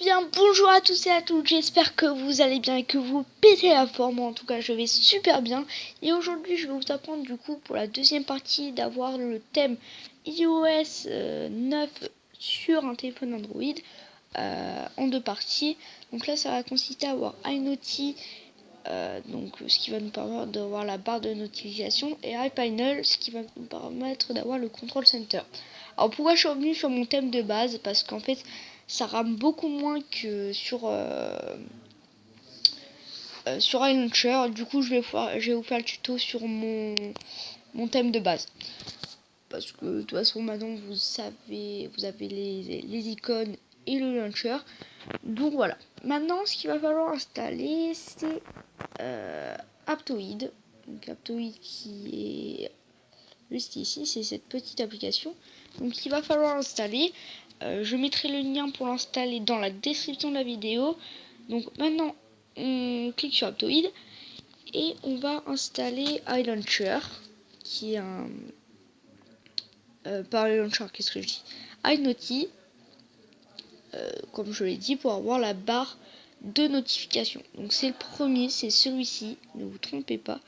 bien, bonjour à tous et à toutes, j'espère que vous allez bien et que vous pétez la forme. En tout cas, je vais super bien. Et aujourd'hui, je vais vous apprendre du coup pour la deuxième partie d'avoir le thème iOS 9 sur un téléphone Android en deux parties. Donc là, ça va consister à avoir iNoty, donc ce qui va nous permettre d'avoir la barre de notification, et iPanel, ce qui va nous permettre d'avoir le control center. Alors pourquoi je suis revenu sur mon thème de base? Parce qu'en fait, ça rame beaucoup moins que sur iLauncher. Du coup, je vais vous faire le tuto sur mon thème de base. Parce que de toute façon, maintenant, vous avez les icônes et le launcher. Donc voilà. Maintenant, ce qu'il va falloir installer, c'est Aptoide. Donc Aptoide qui est juste ici, c'est cette petite application. Donc il va falloir installer. Je mettrai le lien pour l'installer dans la description de la vidéo. Donc maintenant on clique sur Aptoide et on va installer iLauncher, qui est un pas iLauncher, qu'est-ce que je dis, iNoty, comme je l'ai dit, pour avoir la barre de notification. Donc c'est le premier, c'est celui-ci, ne vous trompez pas.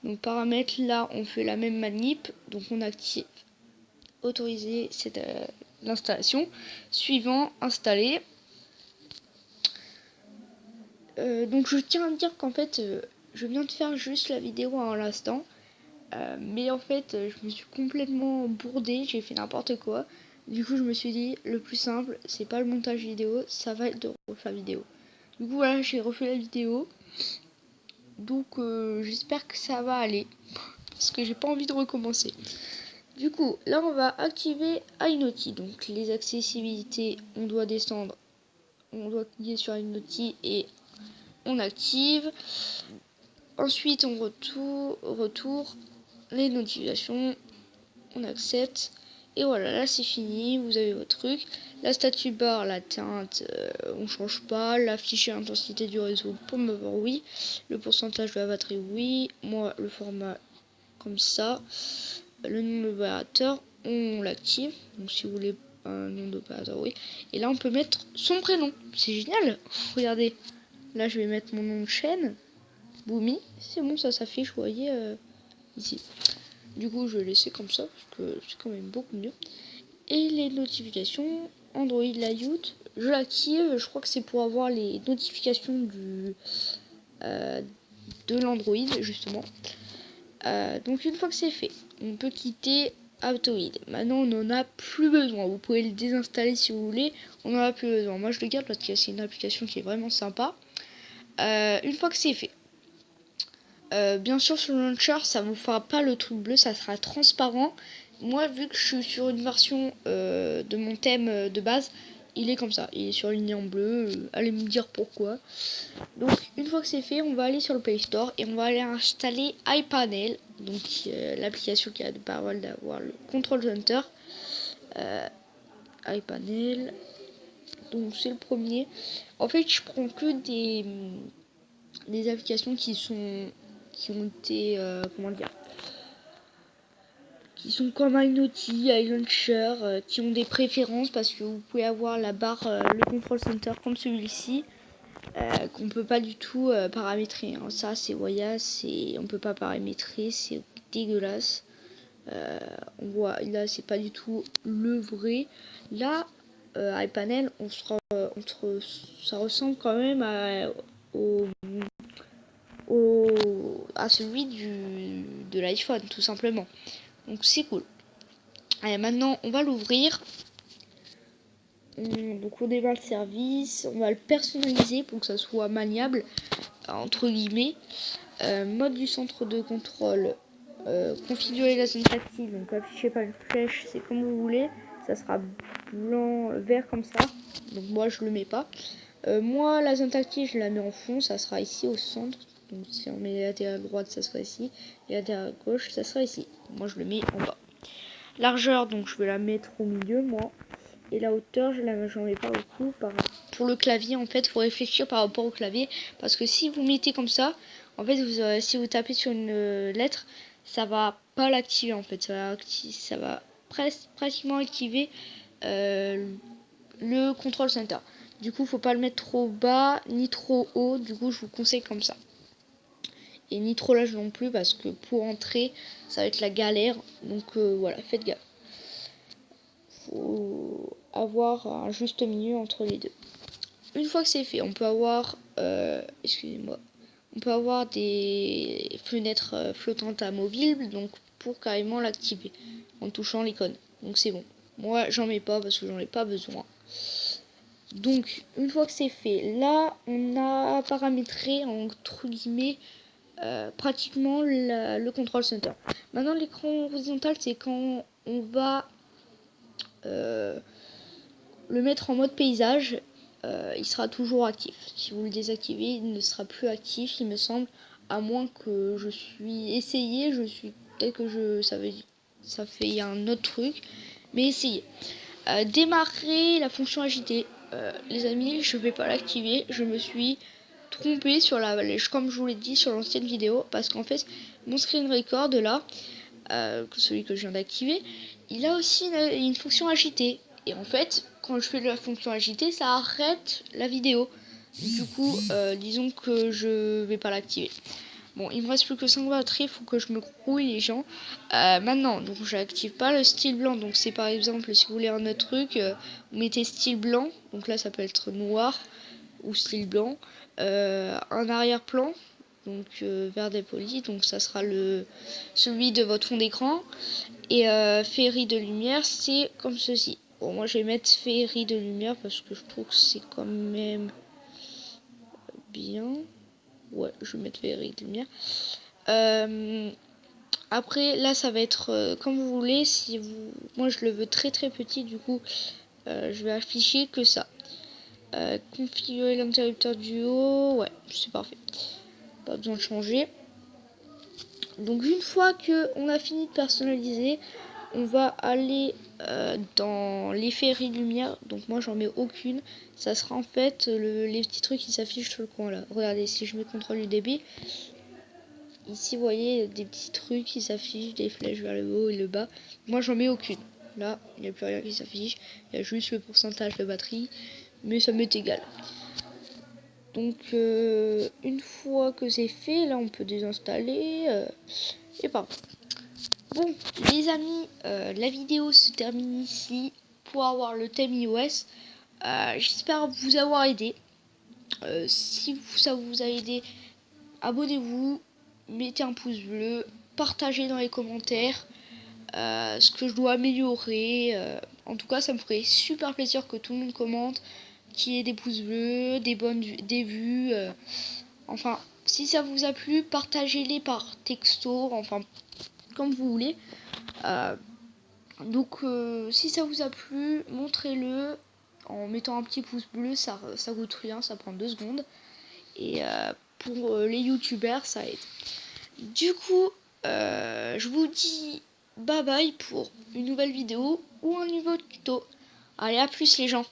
Donc paramètres, là on fait la même manip, donc on active autoriser l'installation. Suivant, installer. Donc je tiens à dire qu'en fait je viens de faire juste la vidéo à l'instant, mais en fait je me suis complètement bourdé, j'ai fait n'importe quoi. Du coup je me suis dit le plus simple c'est pas le montage vidéo, ça va être de refaire la vidéo. Du coup voilà, j'ai refait la vidéo, donc j'espère que ça va aller parce que j'ai pas envie de recommencer. Du coup, là on va activer iNoty. Donc les accessibilités, on doit descendre, on doit cliquer sur iNoty et on active. Ensuite on retourne les notifications, on accepte. Et voilà, là c'est fini, vous avez votre truc. La statue bar, la teinte, on change pas. L'afficher l'intensité du réseau pour me voir, oui. Le pourcentage de la batterie, oui. Moi, le format comme ça. Le nom d'opérateur, on l'active. Donc si vous voulez un nom d'opérateur, oui. Et là on peut mettre son prénom, c'est génial. Regardez, là je vais mettre mon nom de chaîne, Boomy, c'est bon, ça s'affiche, vous voyez ici. Du coup je vais laisser comme ça parce que c'est quand même beaucoup mieux. Et les notifications, Android Layout, je l'active. Je crois que c'est pour avoir les notifications de l'Android justement. Donc une fois que c'est fait, on peut quitter Aptoide. Maintenant on n'en a plus besoin. Vous pouvez le désinstaller si vous voulez. On n'en a plus besoin. Moi je le garde parce que c'est une application qui est vraiment sympa. Une fois que c'est fait, bien sûr sur le launcher ça vous fera pas le truc bleu, ça sera transparent. Moi vu que je suis sur une version de mon thème de base, il est comme ça, il est surligné en bleu, allez me dire pourquoi. Donc une fois que c'est fait, on va aller sur le Play Store et on va aller installer iPanel, donc l'application qui a de parole d'avoir le control center. iPanel, donc c'est le premier. En fait je prends que des applications qui ont été comment dire, qui sont comme iNoty, iLauncher, qui ont des préférences parce que vous pouvez avoir la barre, le control center comme celui-ci, qu'on peut pas du tout paramétrer. Hein. Ça c'est Waya, on peut pas paramétrer, c'est dégueulasse. On voit là c'est pas du tout le vrai. Là iPanel ça ressemble quand même à celui de l'iPhone tout simplement. Donc c'est cool. Allez, maintenant on va l'ouvrir. Donc on démarre le service, on va le personnaliser pour que ça soit maniable entre guillemets. Mode du centre de contrôle, configurer la zone tactile, donc affichez pas une flèche, c'est comme vous voulez, ça sera blanc, vert comme ça, donc moi je le mets pas. Moi la zone tactile je la mets en fond, ça sera ici au centre, donc si on met latéral droite ça sera ici, et latéral gauche ça sera ici, moi je le mets en bas. Largeur, donc je vais la mettre au milieu moi, et la hauteur j'en mets pas beaucoup. Pour le clavier en fait faut réfléchir par rapport au clavier, parce que si vous mettez comme ça, en fait si vous tapez sur une lettre, ça va pas l'activer en fait, ça va pratiquement activer le control center. Du coup, faut pas le mettre trop bas ni trop haut. Du coup, je vous conseille comme ça. Et ni trop large non plus parce que pour entrer, ça va être la galère. Donc voilà, faites gaffe. Faut avoir un juste milieu entre les deux. Une fois que c'est fait, on peut avoir, excusez-moi, on peut avoir des fenêtres flottantes amovibles, donc pour carrément l'activer en touchant l'icône. Donc c'est bon. Moi, j'en mets pas parce que j'en ai pas besoin. Donc, une fois que c'est fait, là, on a paramétré, entre guillemets, pratiquement le control center. Maintenant, l'écran horizontal, c'est quand on va le mettre en mode paysage. Il sera toujours actif. Si vous le désactivez, il ne sera plus actif, il me semble, à moins que je suis essayé. Peut-être que ça fait un autre truc, mais essayez. Démarrer la fonction agitée. Les amis, je vais pas l'activer. Je me suis trompé sur comme je vous l'ai dit sur l'ancienne vidéo, parce qu'en fait, mon screen record là, celui que je viens d'activer, il a aussi une fonction agitée. Et en fait, quand je fais la fonction agitée, ça arrête la vidéo. Du coup, disons que je vais pas l'activer. Bon, il me reste plus que 5 batteries, il faut que je me grouille les gens. Maintenant, donc j'active pas le style blanc. Donc c'est par exemple, si vous voulez un autre truc, vous mettez style blanc. Donc là, ça peut être noir ou style blanc. Un arrière-plan, donc vert dépoli. Donc ça sera celui de votre fond d'écran. Et féerie de lumière, c'est comme ceci. Bon, moi je vais mettre féerie de lumière parce que je trouve que c'est quand même bien. Ouais, je vais mettre féerie de lumière. Après, là, ça va être comme vous voulez. Moi, je le veux très très petit, du coup, je vais afficher que ça. Configurer l'interrupteur du haut, ouais, c'est parfait. Pas besoin de changer. Donc, une fois que on a fini de personnaliser, on va aller dans l'effet lumière. Donc, moi, j'en mets aucune. Ça sera en fait les petits trucs qui s'affichent sur le coin là. Regardez, si je mets contrôle du débit. Ici, vous voyez des petits trucs qui s'affichent, des flèches vers le haut et le bas. Moi, j'en mets aucune. Là, il n'y a plus rien qui s'affiche. Il y a juste le pourcentage de batterie. Mais ça m'est égal. Donc, une fois que c'est fait, là, on peut désinstaller. Et parfait. Bon, les amis, la vidéo se termine ici pour avoir le thème iOS. J'espère vous avoir aidé. Si ça vous a aidé, abonnez-vous, mettez un pouce bleu, partagez dans les commentaires ce que je dois améliorer. En tout cas, ça me ferait super plaisir que tout le monde commente, qu'il y ait des pouces bleus, des vues. Enfin, si ça vous a plu, partagez-les par texto, enfin, comme vous voulez. Donc, si ça vous a plu, montrez-le en mettant un petit pouce bleu, ça coûte rien, ça prend 2 secondes. Et pour les youtubeurs, ça aide. Du coup, je vous dis bye bye pour une nouvelle vidéo ou un nouveau tuto. Allez, à plus les gens.